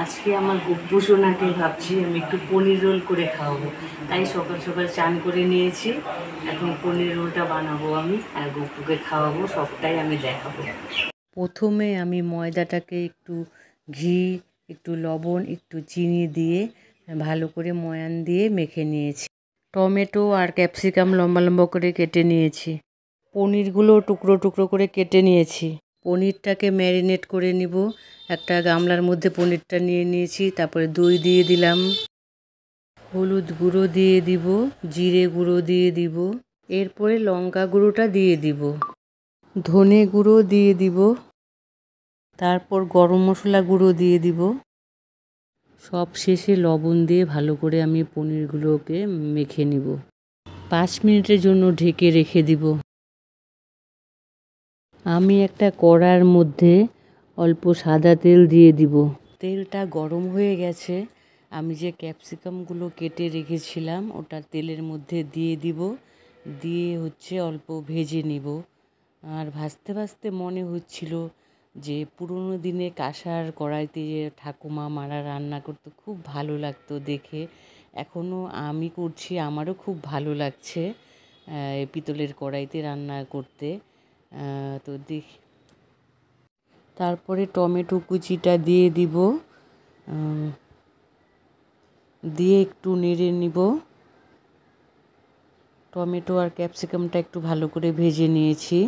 আজকে আমার গপ্পু সোনাকে ভাবছি আমি একটু পনির রোল করে খাওয়াবো, তাই সকাল সকাল চান করে নিয়েছি। এখন পনির রোলটা বানাবো আমি আর গপ্পুকে খাওয়াবো, সবটাই আমি দেখাবো। প্রথমে আমি ময়দাটাকে একটু ঘি, একটু লবণ, একটু চিনি দিয়ে ভালো করে ময়ান দিয়ে মেখে নিয়েছি। টমেটো আর ক্যাপসিকাম লম্বা লম্বা করে কেটে নিয়েছি। পনিরগুলো টুকরো টুকরো করে কেটে নিয়েছি। পনিরটাকে ম্যারিনেট করে নিব। একটা গামলার মধ্যে পনিরটা নিয়ে নিয়েছি, তারপরে দই দিয়ে দিলাম, হলুদ গুঁড়ো দিয়ে দিব, জিরে গুঁড়ো দিয়ে দিব, এরপরে লঙ্কা গুঁড়োটা দিয়ে দিব, ধনে গুঁড়ো দিয়ে দিব, তারপর গরম মশলা গুঁড়ো দিয়ে দিব, সব শেষে লবণ দিয়ে ভালো করে আমি পনিরগুলোকে মেখে নিব। 5 মিনিটের জন্য ঢেকে রেখে দিব। আমি একটা কড়ার মধ্যে অল্প সাদা তেল দিয়ে দিব। তেলটা গরম হয়ে গেছে। আমি যে ক্যাপসিকামগুলো কেটে রেখেছিলাম ওটা তেলের মধ্যে দিয়ে দিব, দিয়ে অল্প ভেজে নিব। আর ভাজতে ভাজতে মনে হচ্ছিল যে পুরনো দিনে কাঁসার কড়াইতে যে ঠাকুমা মারা রান্না করতো, খুব ভালো লাগতো দেখে। এখনও আমি করছি, আমারও খুব ভালো লাগছে পিতলের কড়াইতে রান্না করতে। তো দেখি, তারপরে টমেটো কুচিটা দিয়ে দিব, দিয়ে একটু নেড়ে নিব। টমেটো আর ক্যাপসিকামটা একটু ভালো করে ভেজে নিয়েছি।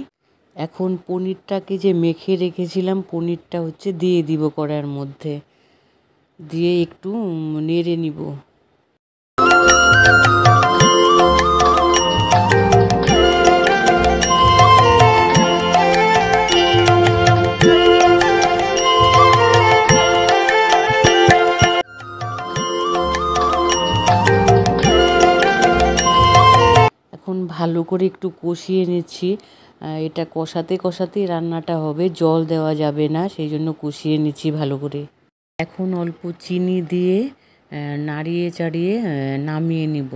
এখন পনিরটাকে যে মেখে রেখেছিলাম, পনিরটা দিয়ে দিব কড়ার মধ্যে, দিয়ে একটু নেড়ে নিব। এখন ভালো করে একটু কষিয়ে নিচ্ছি। এটা কষাতে কষাতেই রান্নাটা হবে, জল দেওয়া যাবে না, সেই জন্য কষিয়ে নিচ্ছি ভালো করে। এখন অল্প চিনি দিয়ে নাড়িয়ে চাড়িয়ে নামিয়ে নিব।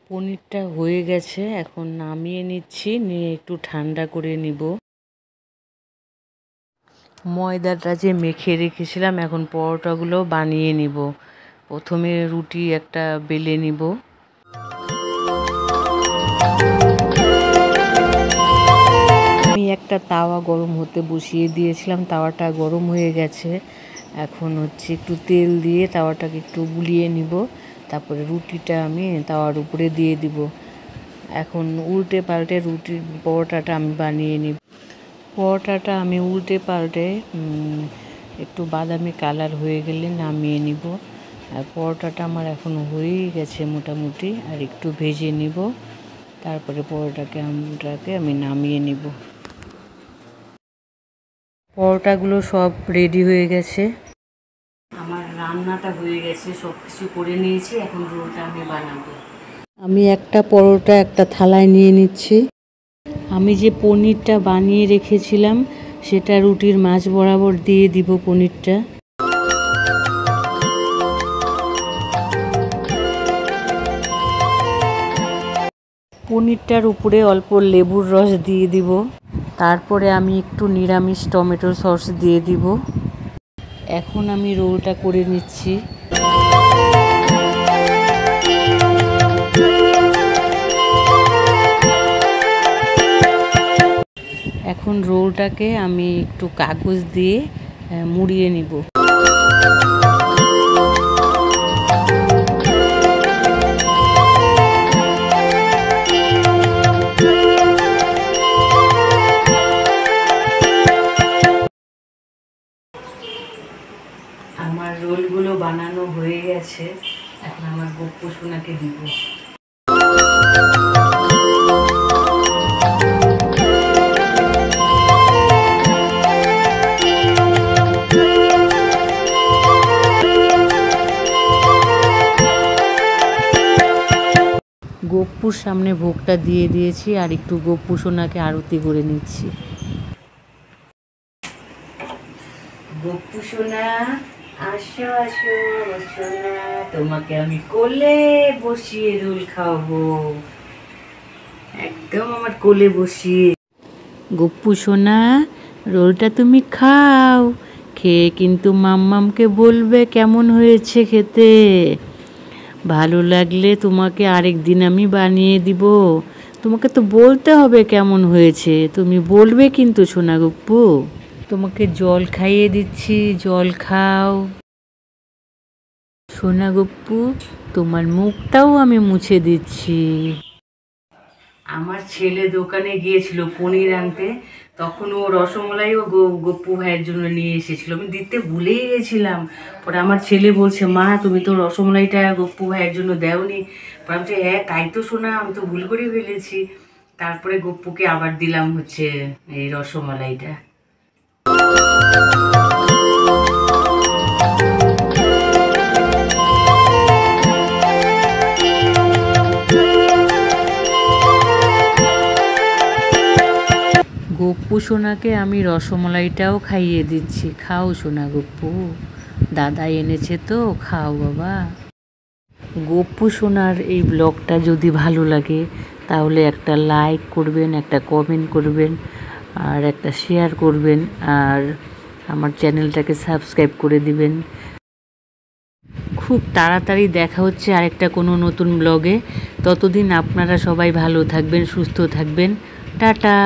পনিরটা হয়ে গেছে, এখন নামিয়ে নিচ্ছি, নিয়ে একটু ঠান্ডা করে নিব। ময়দাটা যে মেখে রেখেছিলাম, এখন পরোটাগুলো বানিয়ে নিব। প্রথমে রুটি একটা বেলে নিব। আমি একটা তাওয়া গরম হতে বসিয়ে দিয়েছিলাম, তাওয়াটা গরম হয়ে গেছে। এখন একটু তেল দিয়ে তাওয়াটাকে একটু বুলিয়ে নিব, তারপরে রুটিটা আমি তাওয়ার উপরে দিয়ে দিব। এখন উল্টে পাল্টে পরোটাটা আমি বানিয়ে নিব। পরোটাটা আমি উল্টে পাল্টে একটু বাদামি কালার হয়ে গেলে নামিয়ে নিব। আর পরোটাটা আমার এখন হয়েই গেছে মোটামুটি, আর একটু ভেজে নিব, তারপরে পরোটাকে আমি নামিয়ে নিব। পরোটাগুলো সব রেডি হয়ে গেছে। আমার রান্নাটা হয়ে গেছে, সব কিছু করে নিয়েছি, এখন রোলটা আমি বানাবো। আমি একটা পরোটা একটা থালায় নিয়ে নিচ্ছি। আমি যে পনিরটা বানিয়ে রেখেছিলাম সেটা রুটির মাঝ বরাবর দিয়ে দিব পনিরটা। পনিরটার উপরে অল্প লেবুর রস দিয়ে দিব, তারপরে আমি একটু নিরামিষ টমেটো সস দিয়ে দিব। এখন আমি রোলটা করে নিচ্ছি। এখন রোলটাকে আমি একটু কাগজ দিয়ে মুড়িয়ে নিব। আমার রোলগুলো বানানো হয়ে গেছে, এখন আমার গপ্পু সোনাকে দিব। গপ্পুর সামনে ভোগটা দিয়ে দিয়েছি, আর একটু গপ্পু সোনাকে আরতি করে নিচ্ছি। গপ্পু সোনা, আসো আসো সোনা, তোমাকে আমি কোলে বসিয়ে রোল খাওয়াবো। একদম আমার কোলে বসিয়ে। গপ্পু সোনা, রোলটা তুমি খাও, খেয়ে কিন্তু মাম্মামকে বলবে কেমন হয়েছে খেতে। ভালো লাগলে তোমাকে আরেক দিন আমি বানিয়ে দিব। তোমাকে তো বলতে হবে কেমন হয়েছে, তুমি বলবে কিন্তু সোনা গপ্পু। তোমাকে জল খাইয়ে দিচ্ছি, জল খাও। সোনা গপ্পু, তোমার মুখটাও আমি মুছে দিচ্ছি। আমার ছেলে দোকানে গিয়েছিল পনির আনতে, তখন ও রসমালাইও গপ্পু ভাইয়ের জন্য নিয়ে এসেছিল, আমি দিতে ভুলেই গেছিলাম। পরে আমার ছেলে বলছে, মা তুমি তো রসমালাইটা গপ্পু ভাইয়ের জন্য দেওনি। পরে আমি বলছি, হ্যাঁ তাই তো শোনা, আমি তো ভুল করে ফেলেছি। তারপরে গপ্পুকে আবার দিলাম হচ্ছে এই রসমালাইটা। গপ্পু সোনাকে আমি রসমালাইটাও খাইয়ে দিচ্ছি, খাও সোনা গপ্পু, দাদা এনেছে তো, খাও বাবা। গপ্পু সোনার এই ব্লগটা যদি ভালো লাগে তাহলে একটা লাইক করবেন, একটা কমেন্ট করবেন, আর একটা শেয়ার করবেন, আর আমার চ্যানেলটাকে সাবস্ক্রাইব করে দিবেন। খুব তাড়াতাড়ি দেখা হচ্ছে আরেকটা কোনো নতুন ব্লগে। ততদিন আপনারা সবাই ভালো থাকবেন, সুস্থ থাকবেন। টাটা।